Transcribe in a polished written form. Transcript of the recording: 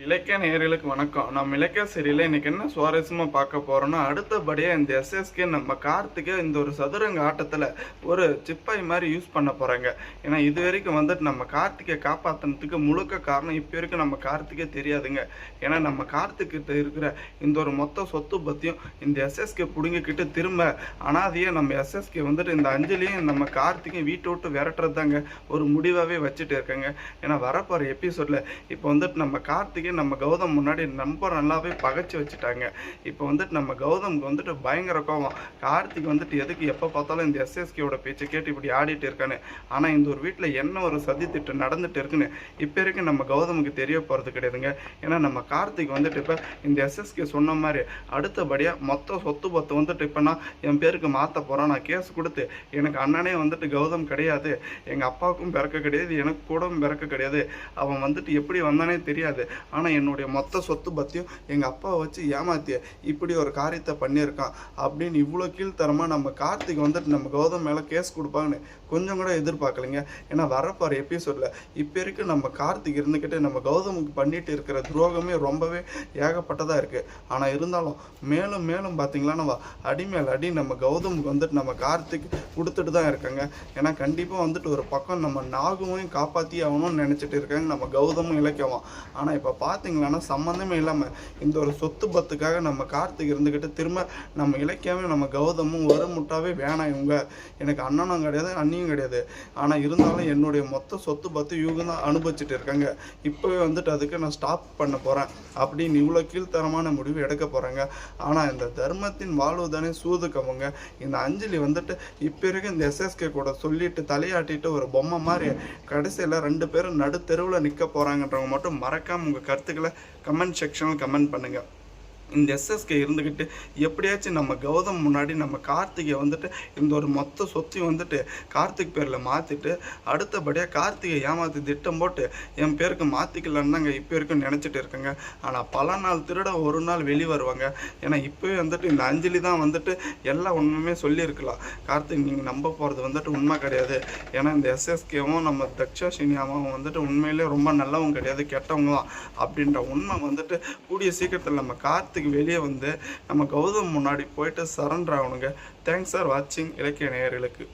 இலக்கிய நேயர்களுக்கு வணக்கம். நம்ம இலக்கிய சீரியல்ல இன்னைக்கு என்ன சுவாரஸ்யமா பார்க்க போறோம்னா, அடுத்தபடியா இந்த எஸ்எஸ்கே நம்ம கார்த்திகை இந்த ஒரு சதுரங்க ஆட்டத்துல ஒரு சிப்பாய் மாதிரி யூஸ் பண்ண போறாங்க. ஏன்னா இது வரைக்கும் நம்ம கார்த்திகை காப்பாத்துறதுக்கு முழுக்க காரணம் இப்ப வரைக்கும் நம்ம கார்த்திகே தெரியாதுங்க. ஏன்னா நம்ம கார்த்திகிட்ட இருக்கிற இந்த ஒரு மொத்த சொத்து பத்தியும் இந்த எஸ்எஸ்கே புடுங்கிக்கிட்டு திரும்ப அனாதையே நம்ம எஸ்எஸ்கே இந்த அஞ்சலியும் நம்ம கார்த்திகை வீட்டை விட்டு விரட்டுறதாங்க ஒரு முடிவாவே வச்சுட்டு இருக்காங்க. ஏன்னா வரப்போற எபிசோட்ல இப்போ நம்ம கார்த்திகை நம்ம கௌதம் முன்னாடி ரொம்ப நல்லாவே பகைச்சு வச்சுட்டாங்க. இப்போ நம்ம கௌதம்க்கு பயங்கர கோவம். கார்த்திக் எதுக்கு எப்போ பார்த்தாலும் இந்த எஸ்எஸ்கேவோட பேச்சை கேட்டு இப்படி ஆடிட்டு இருக்கானு. ஆனால் இந்த ஒரு வீட்டில் என்ன ஒரு சதி திட்டம் நடந்துட்டு இருக்குன்னு இப்போ வரைக்கும் நம்ம கௌதமுக்கு தெரிய போகிறது கிடையாதுங்க. ஏன்னா நம்ம கார்த்திக் இப்போ இந்த எஸ்எஸ்கே சொன்ன மாதிரி அடுத்தபடியாக மொத்த சொத்து பத்து இப்போ நான் என் பேருக்கு மாற்ற போகிறேன். நான் கேஸ் கொடுத்து எனக்கு அண்ணனே கௌதம் கிடையாது, எங்கள் அப்பாவுக்கும் பிறக்க கிடையாது, எனக்கு கூட பிறக்க கிடையாது, அவன் எப்படி வந்தானே தெரியாது, ஆனால் என்னுடைய மொத்த சொத்து பற்றியும் எங்கள் அப்பாவை வச்சு ஏமாத்திய இப்படி ஒரு காரியத்தை பண்ணியிருக்கான் அப்படின்னு இவ்வளோ கீழ்த்தரமாக நம்ம கார்த்திக் நம்ம கௌதம் மேலே கேஸ் கொடுப்பாங்கன்னு கொஞ்சம் கூட எதிர்பார்க்கலைங்க. ஏன்னா வரப்போகிற எபிசோடில் இப்போ வரைக்கும் நம்ம கார்த்திக் இருந்துக்கிட்டு நம்ம கௌதமுக்கு பண்ணிட்டு இருக்கிற துரோகமே ரொம்பவே ஏகப்பட்டதாக இருக்குது. ஆனால் இருந்தாலும் மேலும் மேலும் பார்த்தீங்களா நம்ம அடிமேல் அடி நம்ம கௌதமுக்கு நம்ம கார்த்திக் கொடுத்துட்டு தான் இருக்காங்க. ஏன்னா கண்டிப்பாக ஒரு பக்கம் நம்ம நாகுமையும் காப்பாற்றி ஆகணும்னு நினச்சிட்டு இருக்காங்க நம்ம கௌதமும் இலக்கியவும். ஆனால் இப்போ பார்த்தீங்களான்னா சம்மந்தமே இல்லாமல் இந்த ஒரு சொத்து பத்துக்காக நம்ம கார்த்திக் இருந்துக்கிட்டு திரும்ப நம்ம இலக்கியமே நம்ம கௌதமும் ஒரு முட்டாவே வேணாம், இவங்க எனக்கு அண்ணனும் கிடையாது அண்ணியும் கிடையாது, ஆனால் இருந்தாலும் என்னுடைய மொத்த சொத்து பத்து இவங்க தான் அனுபவிச்சுட்டு இருக்காங்க, இப்போவே அதுக்கு நான் ஸ்டாப் பண்ண போகிறேன் அப்படின்னு இவ்வளோ கீழ்த்தரமான முடிவு எடுக்க போகிறாங்க. ஆனால் இந்த தர்மத்தின் வாழ்வு தானே சூதுக்கவங்க இந்த அஞ்சலி இப்போ இருக்க இந்த எஸ்எஸ்கே கூட சொல்லிட்டு தலையாட்டிட்டு ஒரு பொம்மை மாதிரி கடைசியில் 2 பேரும் நடுத்தெருவில் நிற்க போகிறாங்கன்றவங்க மட்டும் மறக்காமல் உங்கள் கருத்துக்களை கமெண்ட் செக்ஷனில் கமெண்ட் பண்ணுங்கள். இந்த எஸ்எஸ்கே இருந்துக்கிட்டு எப்படியாச்சும் நம்ம கௌதம் முன்னாடி நம்ம கார்த்திகை இந்த ஒரு மொத்த சொத்தையும் கார்த்திக் பேரில் மாற்றிட்டு அடுத்தபடியாக கார்த்திகை ஏமாற்றி திட்டம் போட்டு என் பேருக்கு மாற்றிக்கலான்னு தாங்க இப்போ வரைக்கும் நினச்சிட்டு இருக்கேங்க. ஆனால் பல நாள் திருட ஒரு நாள் வெளியே வருவாங்க. ஏன்னா இப்போவே இந்த அஞ்சலி தான் எல்லா உண்மையுமே சொல்லியிருக்கலாம். கார்த்திக் நீங்கள் நம்ப போகிறது உண்மை கிடையாது, ஏன்னா இந்த எஸ்எஸ்கேவும் நம்ம தக்ஷா சினியாவும் உண்மையிலே ரொம்ப நல்லவங்க கிடையாது, கெட்டவங்க தான் அப்படின்ற உண்மை கூடிய சீக்கிரத்தில் நம்ம கார்த்திக் வெளியே நம்ம கௌதம் முன்னாடி போயிட்டு சரண்டர் ஆகணுங்க. தேங்க்ஸ் ஃபார் வாட்சிங் இலக்கிய நேயர்களுக்கு.